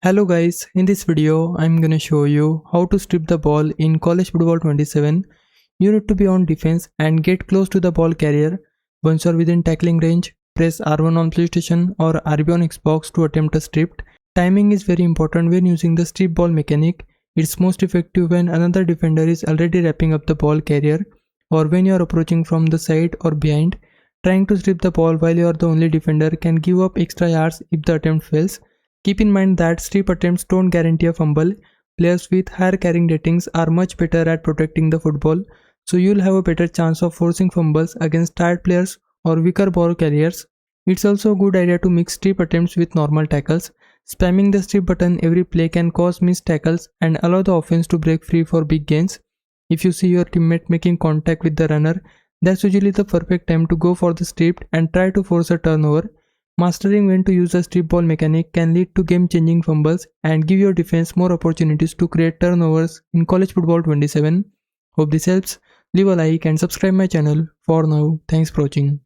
Hello guys, in this video I'm gonna show you how to strip the ball in college football 27. You need to be on defense and get close to the ball carrier. Once you're within tackling range, press R1 on PlayStation or RB on Xbox to attempt a strip. Timing is very important when using the strip ball mechanic. It's most effective when another defender is already wrapping up the ball carrier or when you're approaching from the side or behind. Trying to strip the ball while you're the only defender can give up extra yards if the attempt fails. Keep in mind that strip attempts don't guarantee a fumble. Players with higher carrying ratings are much better at protecting the football, so you'll have a better chance of forcing fumbles against tired players or weaker ball carriers. It's also a good idea to mix strip attempts with normal tackles. Spamming the strip button every play can cause missed tackles and allow the offense to break free for big gains. If you see your teammate making contact with the runner, that's usually the perfect time to go for the strip and try to force a turnover. Mastering when to use the strip ball mechanic can lead to game-changing fumbles and give your defense more opportunities to create turnovers in college football 27. Hope this helps. Leave a like and subscribe my channel. For now, thanks for watching.